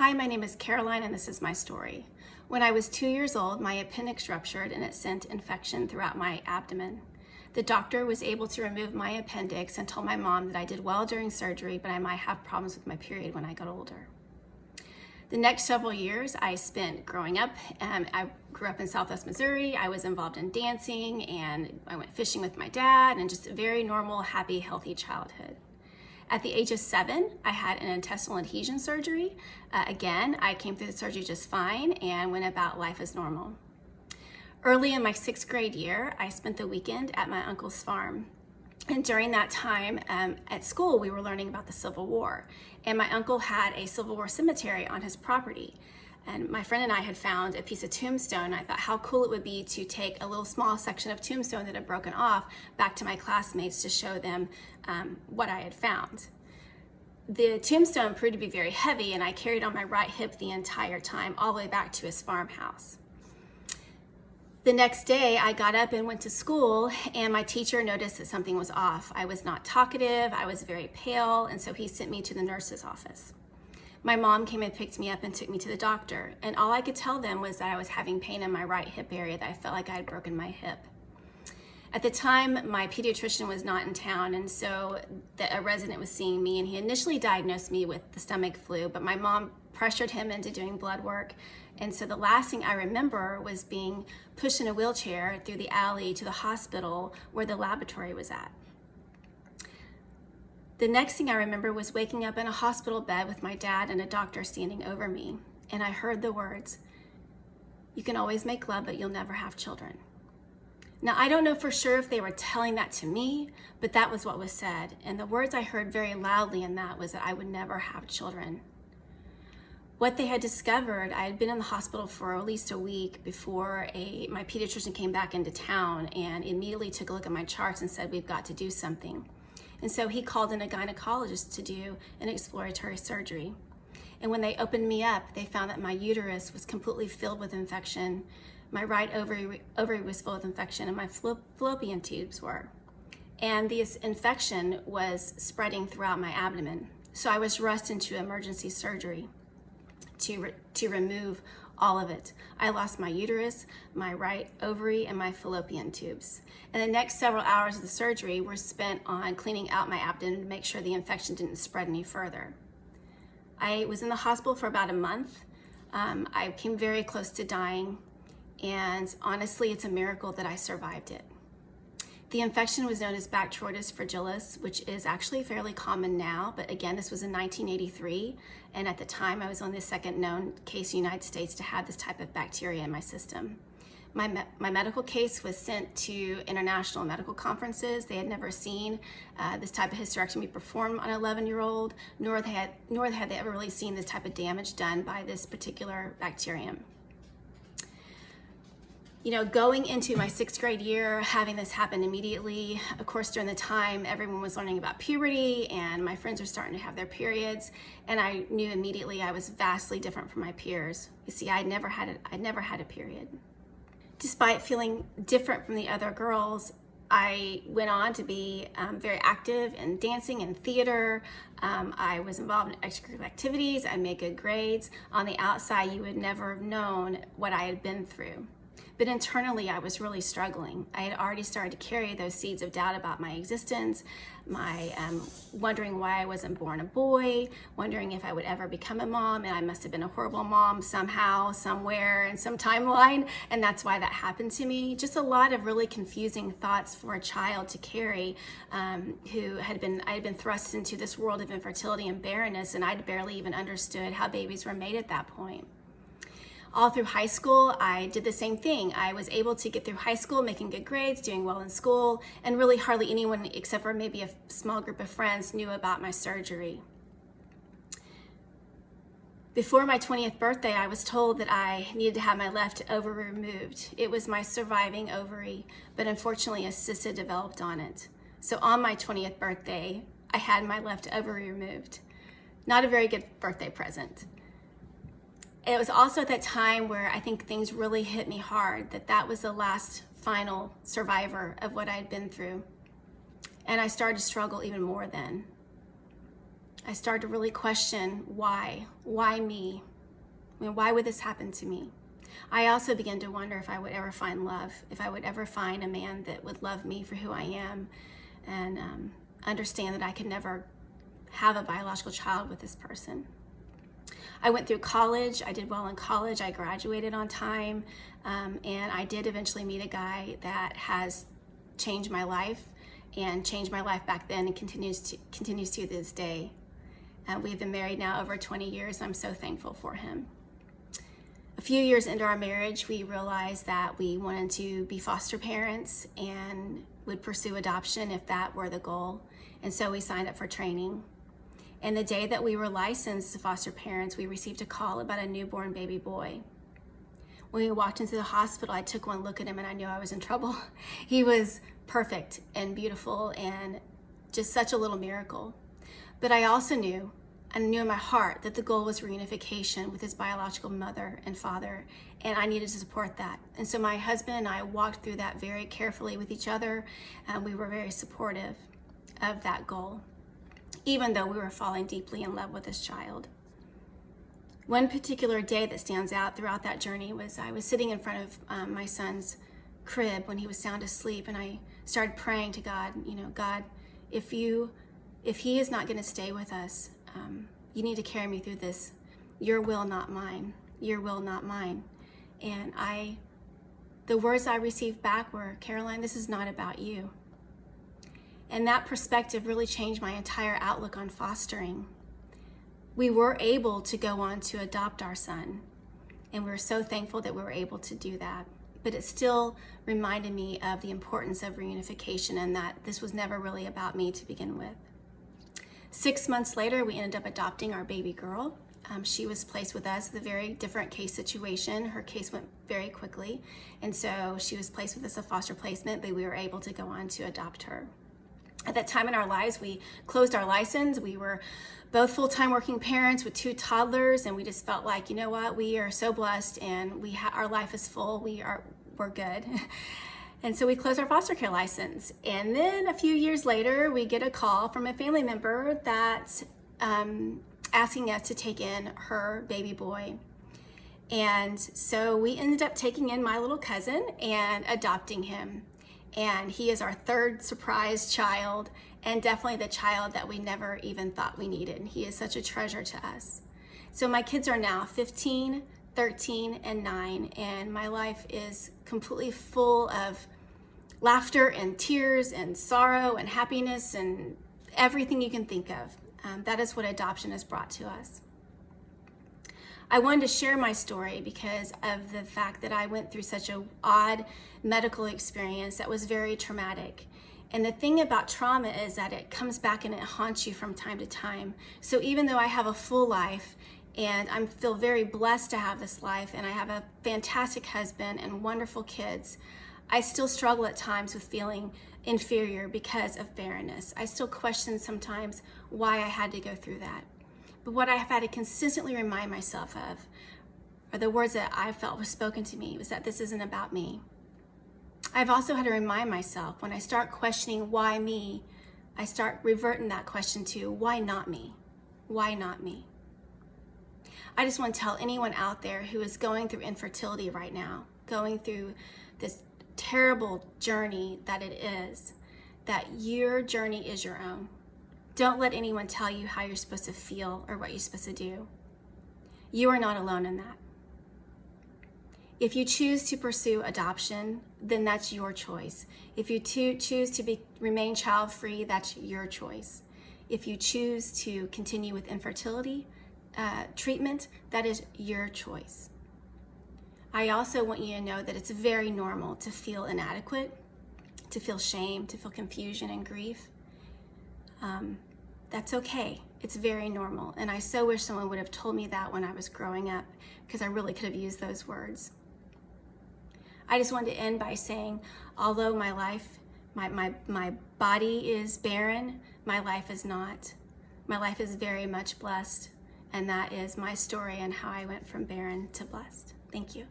Hi, my name is Caroline and this is my story. When I was 2 years old, my appendix ruptured and it sent infection throughout my abdomen. The doctor was able to remove my appendix and told my mom that I did well during surgery, but I might have problems with my period when I got older. The next several years I spent growing up. I grew up in Southwest Missouri. I was involved in dancing and I went fishing with my dad and just a very normal, happy, healthy childhood. At the age of 7, I had an intestinal adhesion surgery. Again, I came through the surgery just fine and went about life as normal. Early in my 6th grade year, I spent the weekend at my uncle's farm. And during that time at school, we were learning about the Civil War. And my uncle had a Civil War cemetery on his property. And my friend and I had found a piece of tombstone. I thought how cool it would be to take a little small section of tombstone that had broken off back to my classmates to show them what I had found. The tombstone proved to be very heavy and I carried on my right hip the entire time, all the way back to his farmhouse. The next day I got up and went to school and my teacher noticed that something was off. I was not talkative, I was very pale, and so he sent me to the nurse's office. My mom came and picked me up and took me to the doctor, and all I could tell them was that I was having pain in my right hip area, that I felt like I had broken my hip. At the time, my pediatrician was not in town, and so a resident was seeing me, and he initially diagnosed me with the stomach flu, but my mom pressured him into doing blood work, and so the last thing I remember was being pushed in a wheelchair through the alley to the hospital where the laboratory was at. The next thing I remember was waking up in a hospital bed with my dad and a doctor standing over me, and I heard the words, "You can always make love, but you'll never have children." Now, I don't know for sure if they were telling that to me, but that was what was said, and the words I heard very loudly in that was that I would never have children. What they had discovered, I had been in the hospital for at least a week before my pediatrician came back into town and immediately took a look at my charts and said, "We've got to do something." And so he called in a gynecologist to do an exploratory surgery. And when they opened me up, they found that my uterus was completely filled with infection. My right ovary was filled with infection, and my fallopian tubes were. And this infection was spreading throughout my abdomen. So I was rushed into emergency surgery to remove all of it. I lost my uterus, my right ovary, and my fallopian tubes. And the next several hours of the surgery were spent on cleaning out my abdomen to make sure the infection didn't spread any further. I was in the hospital for about a month. I came very close to dying, and honestly, it's a miracle that I survived it. The infection was known as Bacteroides fragilis, which is actually fairly common now, but again, this was in 1983, and at the time I was only the second known case in the United States to have this type of bacteria in my system. My medical case was sent to international medical conferences. They had never seen this type of hysterectomy performed on an 11-year-old, nor had they ever really seen this type of damage done by this particular bacterium. You know, going into my 6th grade year, having this happen immediately, of course, during the time, everyone was learning about puberty and my friends were starting to have their periods, and I knew immediately I was vastly different from my peers. You see, I'd never had a period. Despite feeling different from the other girls, I went on to be very active in dancing and theater. I was involved in extracurricular activities. I made good grades. On the outside, you would never have known what I had been through. But internally, I was really struggling. I had already started to carry those seeds of doubt about my existence, my wondering why I wasn't born a boy, wondering if I would ever become a mom, and I must have been a horrible mom somehow, somewhere, in some timeline, and that's why that happened to me. Just a lot of really confusing thoughts for a child to carry I had been thrust into this world of infertility and barrenness, and I'd barely even understood how babies were made at that point. All through high school, I did the same thing. I was able to get through high school, making good grades, doing well in school, and really hardly anyone, except for maybe a small group of friends, knew about my surgery. Before my 20th birthday, I was told that I needed to have my left ovary removed. It was my surviving ovary, but unfortunately a cyst had developed on it. So on my 20th birthday, I had my left ovary removed. Not a very good birthday present. It was also at that time where I think things really hit me hard, that was the last final survivor of what I had been through. And I started to struggle even more then. I started to really question why me? I mean, why would this happen to me? I also began to wonder if I would ever find love, if I would ever find a man that would love me for who I am and understand that I could never have a biological child with this person. I went through college. I did well in college. I graduated on time, and I did eventually meet a guy that has changed my life and changed my life back then and continues to this day. We've been married now over 20 years. I'm so thankful for him. A few years into our marriage, we realized that we wanted to be foster parents and would pursue adoption if that were the goal. And so we signed up for training. And the day that we were licensed as foster parents, we received a call about a newborn baby boy. When we walked into the hospital, I took one look at him and I knew I was in trouble. He was perfect and beautiful and just such a little miracle. But I also knew in my heart that the goal was reunification with his biological mother and father, and I needed to support that. And so my husband and I walked through that very carefully with each other, and we were very supportive of that goal, even though we were falling deeply in love with this child. One particular day that stands out throughout that journey was I was sitting in front of my son's crib when he was sound asleep, and I started praying to God, God, if he is not going to stay with us, you need to carry me through this. Your will, not mine. Your will, not mine. And the words I received back were, Caroline, this is not about you. And that perspective really changed my entire outlook on fostering. We were able to go on to adopt our son, and we're so thankful that we were able to do that. But it still reminded me of the importance of reunification and that this was never really about me to begin with. 6 months later, we ended up adopting our baby girl. She was placed with us with a very different case situation. Her case went very quickly, and so she was placed with us a foster placement, but we were able to go on to adopt her. At that time in our lives, we closed our license. We were both full-time working parents with 2 toddlers, and we just felt like, you know what, we are so blessed, and our life is full. We're good. And so we closed our foster care license. And then a few years later, we get a call from a family member that's asking us to take in her baby boy. And so we ended up taking in my little cousin and adopting him. And he is our 3rd surprise child, and definitely the child that we never even thought we needed. He is such a treasure to us. So my kids are now 15, 13, and 9, and my life is completely full of laughter and tears and sorrow and happiness and everything you can think of. That is what adoption has brought to us. I wanted to share my story because of the fact that I went through such an odd medical experience that was very traumatic. And the thing about trauma is that it comes back and it haunts you from time to time. So even though I have a full life and I feel very blessed to have this life and I have a fantastic husband and wonderful kids, I still struggle at times with feeling inferior because of barrenness. I still question sometimes why I had to go through that. But what I have had to consistently remind myself of are the words that I felt was spoken to me, was that this isn't about me. I've also had to remind myself when I start questioning why me, I start reverting that question to why not me? Why not me? I just want to tell anyone out there who is going through infertility right now, going through this terrible journey that it is, that your journey is your own. Don't let anyone tell you how you're supposed to feel or what you're supposed to do. You are not alone in that. If you choose to pursue adoption, then that's your choice. If you choose to remain child-free, that's your choice. If you choose to continue with infertility treatment, that is your choice. I also want you to know that it's very normal to feel inadequate, to feel shame, to feel confusion and grief. That's okay. It's very normal. And I so wish someone would have told me that when I was growing up, because I really could have used those words. I just wanted to end by saying, although my life, my body is barren, my life is not. My life is very much blessed. And that is my story and how I went from barren to blessed. Thank you.